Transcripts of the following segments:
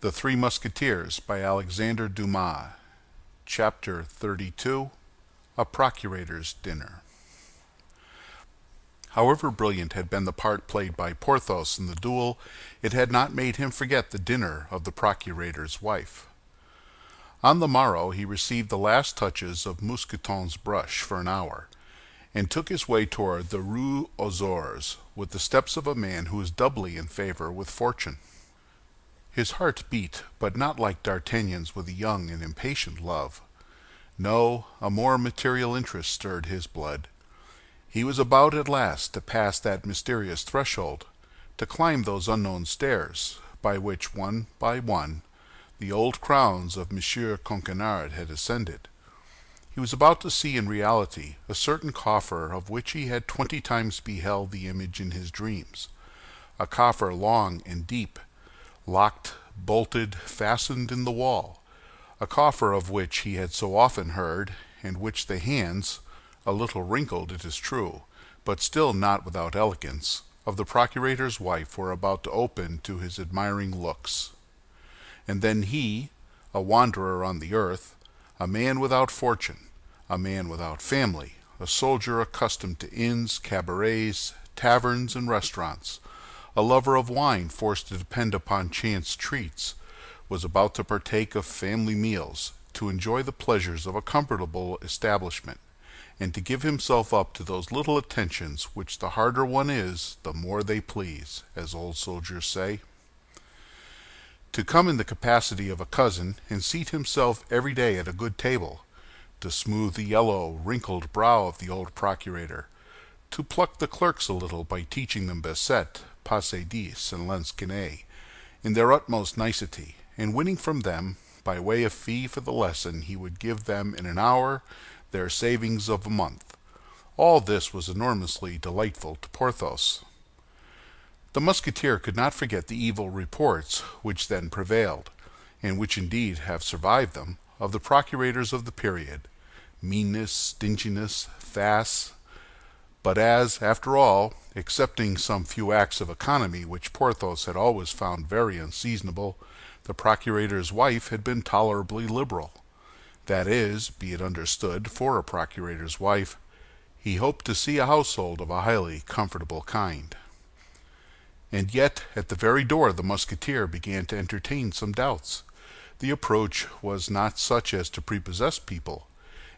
The Three Musketeers by Alexandre Dumas. Chapter 32. A Procurator's Dinner. However brilliant had been the part played by Porthos in the duel, it had not made him forget the dinner of the procurator's wife. On the morrow he received the last touches of Mousqueton's brush for an hour, and took his way toward the Rue aux Ours with the steps of a man who is doubly in favor with fortune. His heart beat, but not like D'Artagnan's with a young and impatient love. No, a more material interest stirred his blood. He was about at last to pass that mysterious threshold, to climb those unknown stairs, by which, one by one, the old crowns of Monsieur Coquenard had ascended. He was about to see in reality a certain coffer of which he had 20 times beheld the image in his dreams, a coffer long and deep, locked, bolted, fastened in the wall, a coffer of which he had so often heard, and which the hands, a little wrinkled it is true, but still not without elegance, of the procurator's wife were about to open to his admiring looks. And then he, a wanderer on the earth, a man without fortune, a man without family, a soldier accustomed to inns, cabarets, taverns, and restaurants, a lover of wine forced to depend upon chance treats, was about to partake of family meals, to enjoy the pleasures of a comfortable establishment, and to give himself up to those little attentions which the harder one is, the more they please, as old soldiers say. To come in the capacity of a cousin and seat himself every day at a good table, to smooth the yellow, wrinkled brow of the old procurator, to pluck the clerks a little by teaching them Basset, Passe Dix, and Lansquenet, in their utmost nicety, and winning from them, by way of fee for the lesson he would give them in an hour, their savings of a month. All this was enormously delightful to Porthos. The Musketeer could not forget the evil reports which then prevailed, and which indeed have survived them, of the procurators of the period, meanness, stinginess, fasts, but as, after all, excepting some few acts of economy which Porthos had always found very unseasonable, the procurator's wife had been tolerably liberal. That is, be it understood, for a procurator's wife, he hoped to see a household of a highly comfortable kind. And yet, at the very door the Musketeer began to entertain some doubts. The approach was not such as to prepossess people.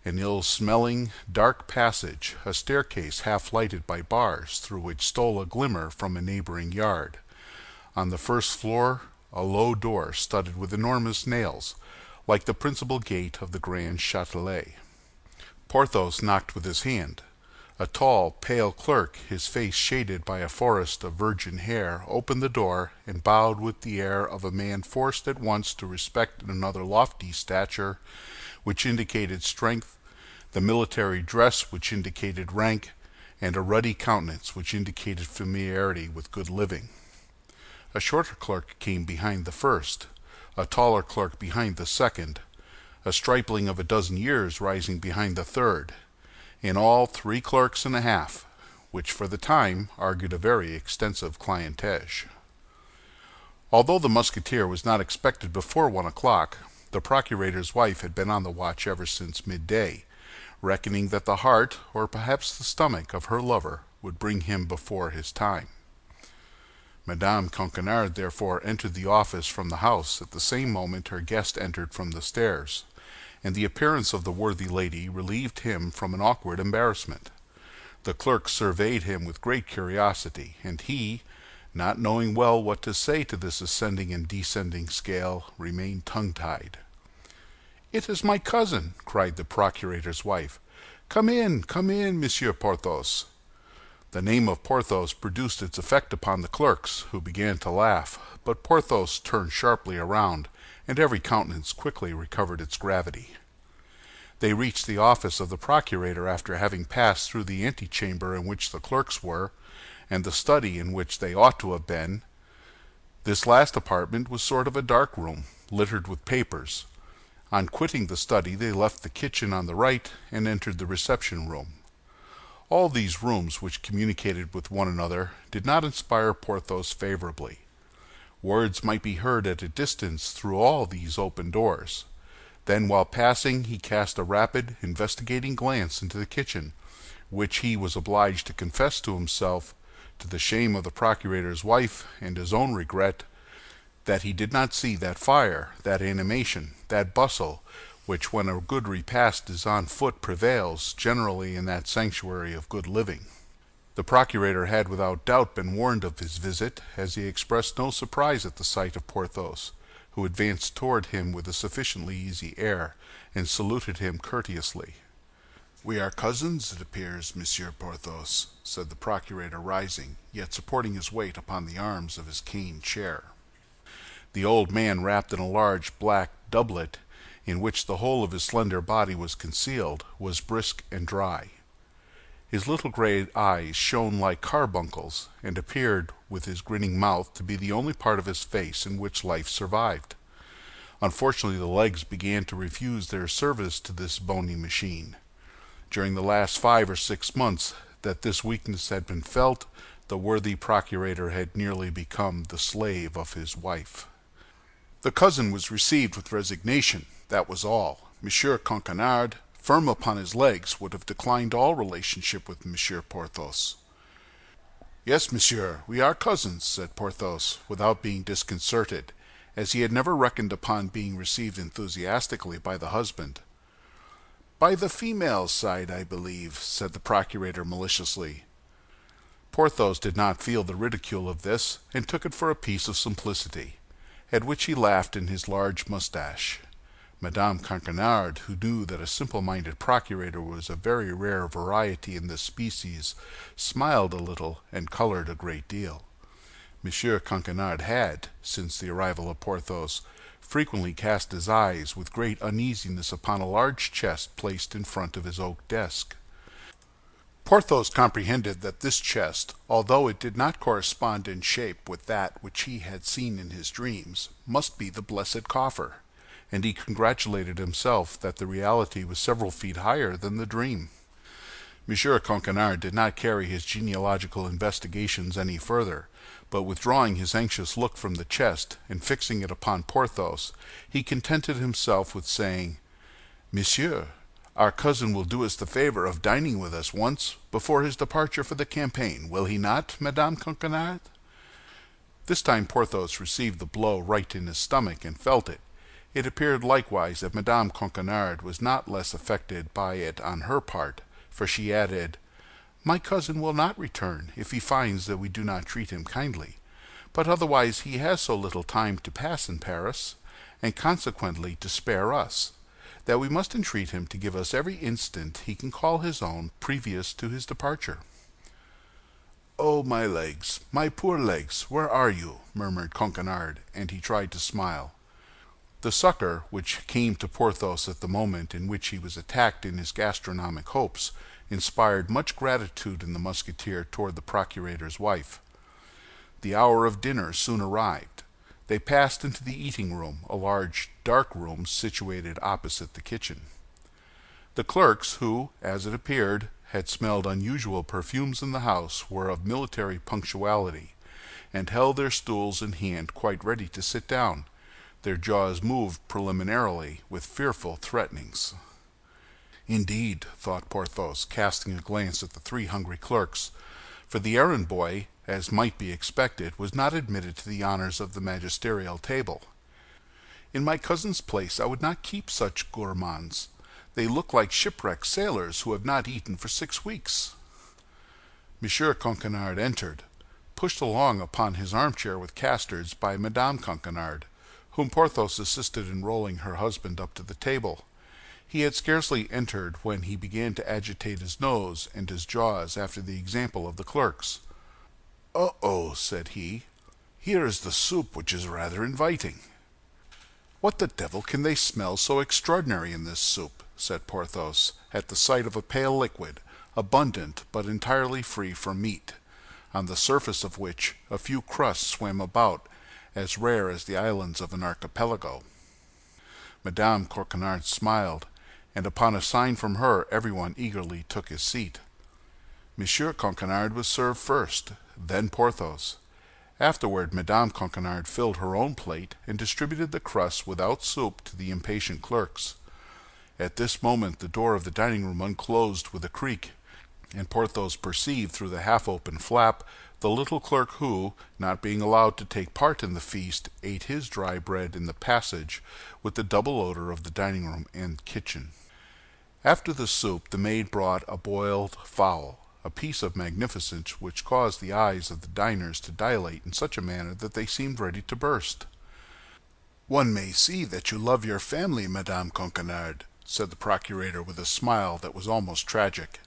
An ill-smelling, dark passage, a staircase half-lighted by bars, through which stole a glimmer from a neighboring yard. On the first floor, a low door studded with enormous nails, like the principal gate of the Grand Châtelet. Porthos knocked with his hand. A tall, pale clerk, his face shaded by a forest of virgin hair, opened the door and bowed with the air of a man forced at once to respect another lofty stature, which indicated strength, the military dress which indicated rank, and a ruddy countenance which indicated familiarity with good living. A shorter clerk came behind the first, a taller clerk behind the second, a stripling of a dozen years rising behind the third, in all 3 clerks and a half, which for the time argued a very extensive clientage. Although the Musketeer was not expected before 1 o'clock, the procurator's wife had been on the watch ever since midday, reckoning that the heart, or perhaps the stomach, of her lover would bring him before his time. Madame Coquenard therefore entered the office from the house at the same moment her guest entered from the stairs, and the appearance of the worthy lady relieved him from an awkward embarrassment. The clerk surveyed him with great curiosity, and he, not knowing well what to say to this ascending and descending scale, remained tongue-tied. "It is my cousin," cried the procurator's wife. Come in, Monsieur Porthos." The name of Porthos produced its effect upon the clerks, who began to laugh, but Porthos turned sharply around, and every countenance quickly recovered its gravity. They reached the office of the procurator after having passed through the antechamber in which the clerks were, and the study in which they ought to have been. This last apartment was sort of a dark room, littered with papers. On quitting the study they left the kitchen on the right and entered the reception-room. All these rooms, which communicated with one another, did not inspire Porthos favorably. Words might be heard at a distance through all these open doors. Then, while passing, he cast a rapid, investigating glance into the kitchen, which he was obliged to confess to himself, to the shame of the procurator's wife and his own regret, that he did not see that fire, that animation, that bustle, which, when a good repast is on foot, prevails generally in that sanctuary of good living. The procurator had without doubt been warned of his visit, as he expressed no surprise at the sight of Porthos, who advanced toward him with a sufficiently easy air, and saluted him courteously. "We are cousins, it appears, Monsieur Porthos," said the procurator, rising, yet supporting his weight upon the arms of his cane chair. The old man, wrapped in a large black doublet, in which the whole of his slender body was concealed, was brisk and dry. His little gray eyes shone like carbuncles, and appeared, with his grinning mouth, to be the only part of his face in which life survived. Unfortunately, the legs began to refuse their service to this bony machine. During the last 5 or 6 months that this weakness had been felt, the worthy procurator had nearly become the slave of his wife. The cousin was received with resignation, that was all. Monsieur Coquenard, firm upon his legs, would have declined all relationship with Monsieur Porthos. "Yes, monsieur, we are cousins," said Porthos, without being disconcerted, as he had never reckoned upon being received enthusiastically by the husband. "By the female side, I believe," said the procurator maliciously. Porthos did not feel the ridicule of this, and took it for a piece of simplicity, at which he laughed in his large mustache. Madame Coquenard, who knew that a simple-minded procurator was a very rare variety in this species, smiled a little and colored a great deal. Monsieur Coquenard had, since the arrival of Porthos, frequently cast his eyes with great uneasiness upon a large chest placed in front of his oak desk. Porthos comprehended that this chest, although it did not correspond in shape with that which he had seen in his dreams, must be the blessed coffer, and he congratulated himself that the reality was several feet higher than the dream. Monsieur Coquenard did not carry his genealogical investigations any further, but withdrawing his anxious look from the chest and fixing it upon Porthos, he contented himself with saying, "Monsieur, our cousin will do us the favor of dining with us once before his departure for the campaign, will he not, Madame Coquenard?" This time Porthos received the blow right in his stomach and felt it. It appeared likewise that Madame Coquenard was not less affected by it on her part, for she added, "My cousin will not return if he finds that we do not treat him kindly, but otherwise he has so little time to pass in Paris, and consequently to spare us, that we must entreat him to give us every instant he can call his own previous to his departure." "Oh, my legs, my poor legs, where are you?" murmured Coquenard, and he tried to smile. The succor which came to Porthos at the moment in which he was attacked in his gastronomic hopes inspired much gratitude in the Musketeer toward the procurator's wife. The hour of dinner soon arrived. They passed into the eating-room, a large, dark room situated opposite the kitchen. The clerks, who, as it appeared, had smelled unusual perfumes in the house, were of military punctuality, and held their stools in hand quite ready to sit down, their jaws moved preliminarily with fearful threatenings. "Indeed," thought Porthos, casting a glance at the 3 hungry clerks, for the errand-boy, as might be expected, was not admitted to the honors of the magisterial table. "In my cousin's place I would not keep such gourmands. They look like shipwrecked sailors who have not eaten for 6 weeks." Monsieur Coquenard entered, pushed along upon his armchair with castors by Madame Coquenard, whom Porthos assisted in rolling her husband up to the table. He had scarcely entered when he began to agitate his nose and his jaws after the example of the clerks. "Oh," said he, "here is the soup, which is rather inviting." "What the devil can they smell so extraordinary in this soup?" said Porthos, at the sight of a pale liquid, abundant but entirely free from meat, on the surface of which a few crusts swam about, as rare as the islands of an archipelago. Madame Coquenard smiled, and upon a sign from her everyone eagerly took his seat. Monsieur Coquenard was served first, then Porthos. Afterward, Madame Coquenard filled her own plate and distributed the crusts without soup to the impatient clerks. At this moment the door of the dining-room unclosed with a creak, and Porthos perceived through the half-open flap the little clerk who, not being allowed to take part in the feast, ate his dry bread in the passage with the double odor of the dining-room and kitchen. After the soup the maid brought a boiled fowl, a piece of magnificence which caused the eyes of the diners to dilate in such a manner that they seemed ready to burst. "One may see that you love your family, Madame Coquenard," said the procurator with a smile that was almost tragic.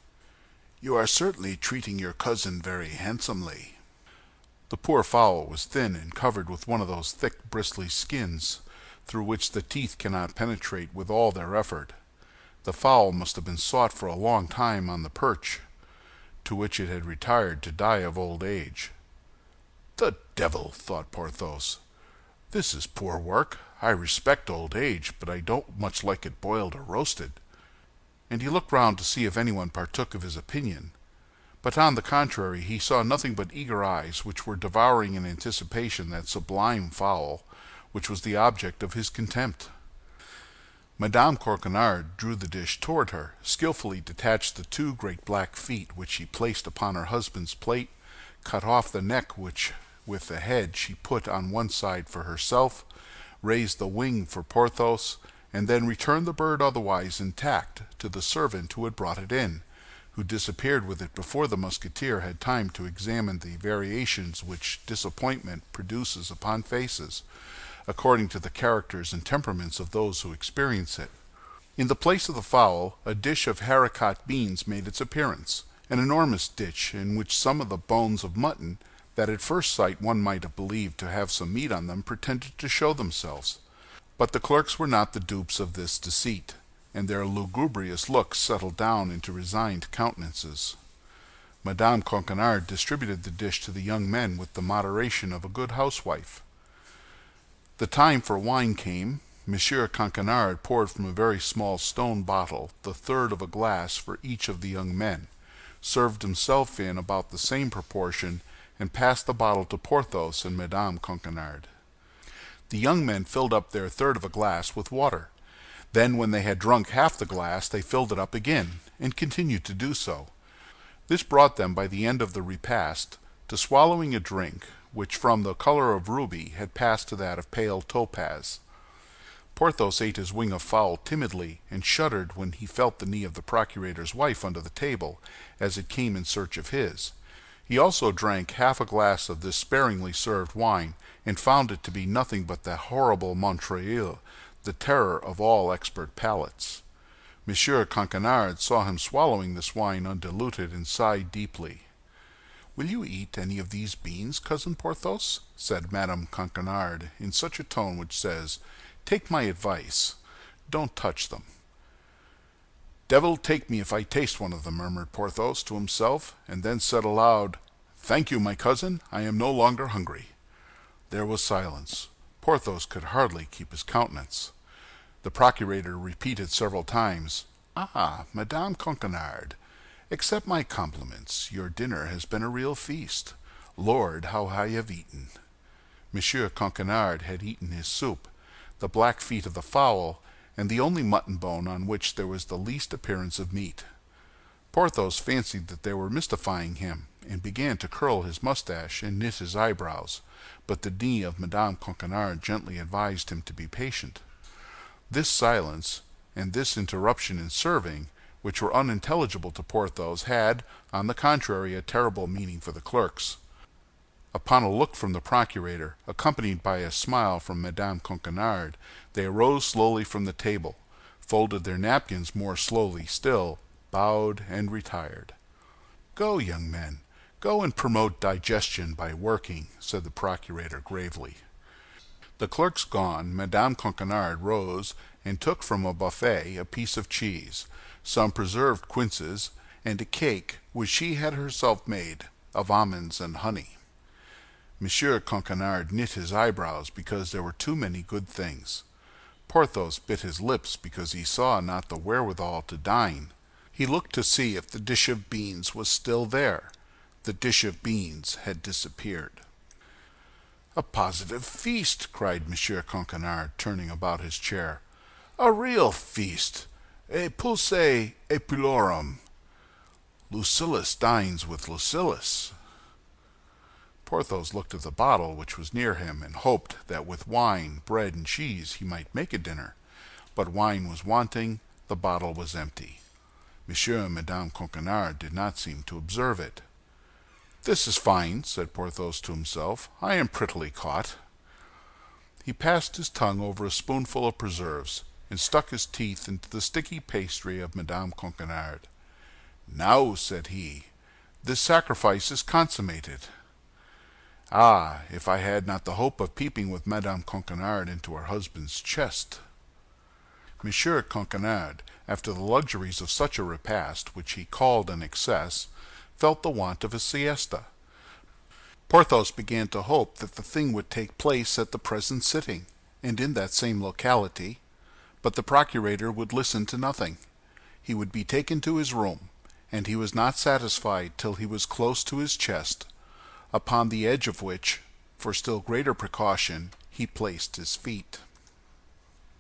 "You are certainly treating your cousin very handsomely." The poor fowl was thin and covered with one of those thick, bristly skins through which the teeth cannot penetrate with all their effort. The fowl must have been sought for a long time on the perch, to which it had retired to die of old age. "The devil!" thought Porthos. "This is poor work. I respect old age, but I don't much like it boiled or roasted." And he looked round to see if anyone partook of his opinion. But on the contrary, he saw nothing but eager eyes, which were devouring in anticipation that sublime fowl, which was the object of his contempt. Madame Coquenard drew the dish toward her, skillfully detached the two great black feet which she placed upon her husband's plate, cut off the neck which with the head she put on one side for herself, raised the wing for Porthos, and then returned the bird otherwise intact to the servant who had brought it in, who disappeared with it before the Musketeer had time to examine the variations which disappointment produces upon faces, according to the characters and temperaments of those who experience it. In the place of the fowl, a dish of haricot beans made its appearance, an enormous dish in which some of the bones of mutton, that at first sight one might have believed to have some meat on them, pretended to show themselves. But the clerks were not the dupes of this deceit, and their lugubrious looks settled down into resigned countenances. Madame Coquenard distributed the dish to the young men with the moderation of a good housewife. The time for wine came. Monsieur Coquenard poured from a very small stone bottle the third of a glass for each of the young men, served himself in about the same proportion, and passed the bottle to Porthos and Madame Coquenard. The young men filled up their third of a glass with water. Then, when they had drunk half the glass, they filled it up again, and continued to do so. This brought them, by the end of the repast, to swallowing a drink which from the color of ruby had passed to that of pale topaz. Porthos ate his wing of fowl timidly, and shuddered when he felt the knee of the procurator's wife under the table, as it came in search of his. He also drank half a glass of this sparingly served wine, and found it to be nothing but the horrible Montreuil, the terror of all expert palates. Monsieur Coquenard saw him swallowing this wine undiluted, and sighed deeply. "Will you eat any of these beans, cousin Porthos?" said Madame Coquenard, in such a tone which says, "Take my advice, don't touch them." "Devil take me if I taste one of them," murmured Porthos to himself, and then said aloud, "Thank you, my cousin, I am no longer hungry." There was silence. Porthos could hardly keep his countenance. The procurator repeated several times, "Ah, Madame Coquenard, accept my compliments. Your dinner has been a real feast. Lord, how I have eaten!" Monsieur Coquenard had eaten his soup, the black feet of the fowl, and the only mutton bone on which there was the least appearance of meat. Porthos fancied that they were mystifying him, and began to curl his mustache and knit his eyebrows, but the knee of Madame Coquenard gently advised him to be patient. This silence, and this interruption in serving, which were unintelligible to Porthos, had, on the contrary, a terrible meaning for the clerks. Upon a look from the procurator, accompanied by a smile from Madame Coquenard, they arose slowly from the table, folded their napkins more slowly still, bowed, and retired. "Go, young men, go and promote digestion by working," said the procurator gravely. The clerks gone, Madame Coquenard rose and took from a buffet a piece of cheese, some preserved quinces, and a cake which she had herself made of almonds and honey. Monsieur Coquenard knit his eyebrows because there were too many good things. Porthos bit his lips because he saw not the wherewithal to dine. He looked to see if the dish of beans was still there. The dish of beans had disappeared. "A positive feast!" cried Monsieur Coquenard, turning about his chair. "A real feast! E pulse et pulorum! Lucilius dines with Lucilius." Porthos looked at the bottle which was near him, and hoped that with wine, bread, and cheese he might make a dinner. But wine was wanting, the bottle was empty. Monsieur and Madame Coquenard did not seem to observe it. "This is fine," said Porthos to himself. "I am prettily caught." He passed his tongue over a spoonful of preserves, and stuck his teeth into the sticky pastry of Madame Coquenard. "Now," said he, "this sacrifice is consummated. Ah, if I had not the hope of peeping with Madame Coquenard into her husband's chest!" Monsieur Coquenard, after the luxuries of such a repast, which he called an excess, felt the want of a siesta. Porthos began to hope that the thing would take place at the present sitting, and in that same locality, but the procurator would listen to nothing. He would be taken to his room, and he was not satisfied till he was close to his chest, upon the edge of which, for still greater precaution, he placed his feet.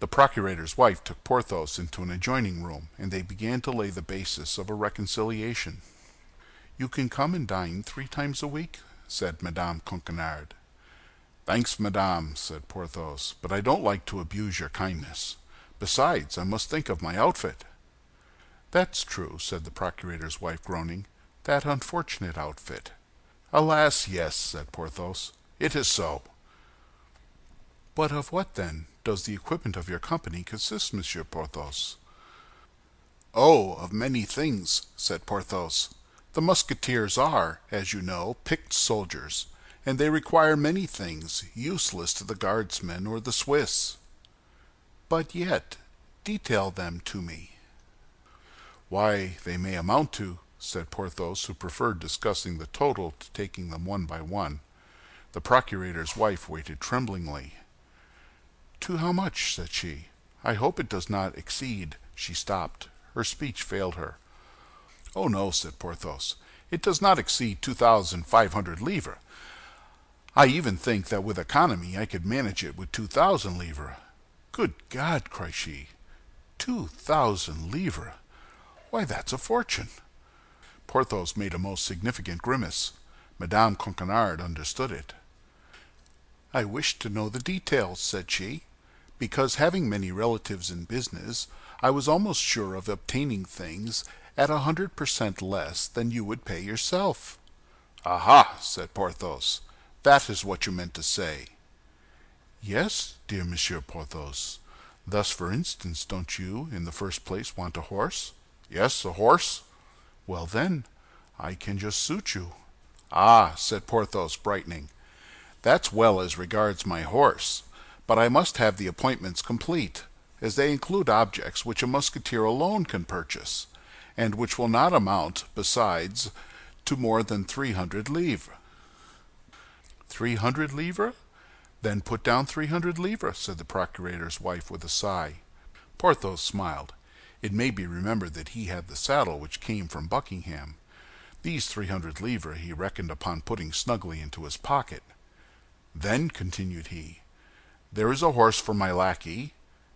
The procurator's wife took Porthos into an adjoining room, and they began to lay the basis of a reconciliation. "You can come and dine 3 times a week," said Madame Coquenard. "Thanks, madame," said Porthos, "but I don't like to abuse your kindness. Besides, I must think of my outfit." "That's true," said the procurator's wife, groaning. "That unfortunate outfit." "Alas, yes," said Porthos, "it is so." "But of what, then, does the equipment of your company consist, Monsieur Porthos?" "Oh, of many things," said Porthos. "The Musketeers are, as you know, picked soldiers, and they require many things useless to the Guardsmen or the Swiss." "But yet, detail them to me." "Why, they may amount to," said Porthos, who preferred discussing the total to taking them one by one. The procurator's wife waited tremblingly. "To how much?" said she. "I hope it does not exceed—" She stopped. Her speech failed her. "Oh, no," said Porthos, "it does not exceed 2,500 livres. I even think that with economy I could manage it with 2,000 livres." "Good God!" cried she. 2,000 livres! Why, that's a fortune!" Porthos made a most significant grimace. Madame Coquenard understood it. "I wished to know the details," said she, "because, having many relatives in business, I was almost sure of obtaining things at 100% less than you would pay yourself." "Aha!" said Porthos. "That is what you meant to say." "Yes, dear Monsieur Porthos. Thus, for instance, don't you, in the first place, want a horse?" "Yes, a horse." "Well, then, I can just suit you." "Ah," said Porthos, brightening, "that's well as regards my horse, but I must have the appointments complete, as they include objects which a Musketeer alone can purchase, and which will not amount, besides, to more than 300 livres." 300 livres? Then put down 300 livres, said the procurator's wife with a sigh. Porthos smiled. It may be remembered that he had the saddle which came from Buckingham. These 300 livres he reckoned upon putting snugly into his pocket. "Then," continued he, "there is a horse for my lackey,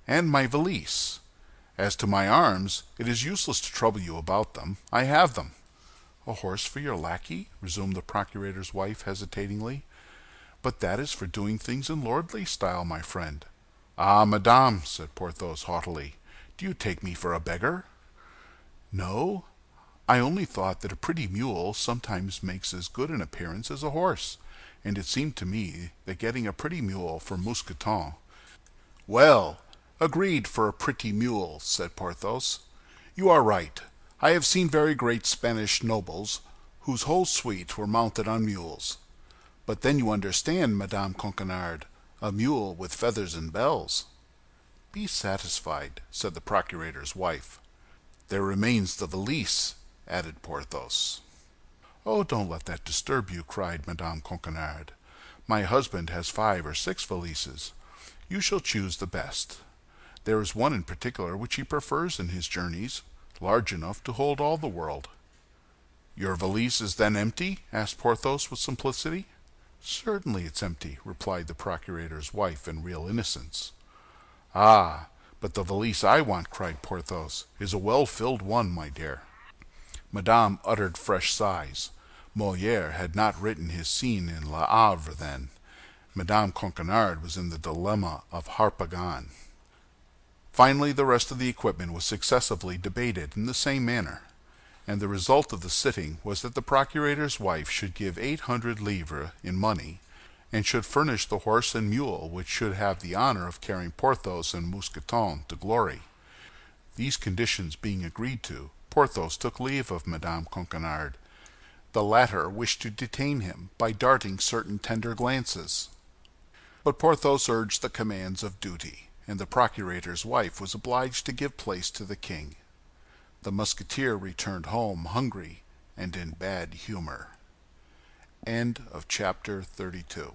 and my valise. As to my arms, it is useless to trouble you about them. I have them." "A horse for your lackey?" resumed the procurator's wife hesitatingly. "But that is for doing things in lordly style, my friend." "Ah, madame," said Porthos haughtily, "do you take me for a beggar?" "No, I only thought that a pretty mule sometimes makes as good an appearance as a horse, and it seemed to me that getting a pretty mule for Mousqueton—" "Well, agreed for a pretty mule," said Porthos. "You are right. I have seen very great Spanish nobles whose whole suite were mounted on mules. But then you understand, Madame Coquenard, a mule with feathers and bells." "Be satisfied," said the procurator's wife. "There remains the valise," added Porthos. "Oh, don't let that disturb you," cried Madame Coquenard. "My husband has 5 or 6 valises. You shall choose the best. There is one in particular which he prefers in his journeys, large enough to hold all the world." "Your valise is then empty?" asked Porthos with simplicity. "Certainly it's empty," replied the procurator's wife in real innocence. "Ah, but the valise I want," cried Porthos, "is a well-filled one, my dear." Madame uttered fresh sighs. Molière had not written his scene in Le Havre then. Madame Coquenard was in the dilemma of Harpagon. Finally, the rest of the equipment was successively debated in the same manner, and the result of the sitting was that the procurator's wife should give 800 livres in money, and should furnish the horse and mule which should have the honor of carrying Porthos and Mousqueton to glory. These conditions being agreed to, Porthos took leave of Madame Coquenard. The latter wished to detain him by darting certain tender glances. But Porthos urged the commands of duty, and the procurator's wife was obliged to give place to the king. The Musketeer returned home hungry and in bad humor. End of chapter 32.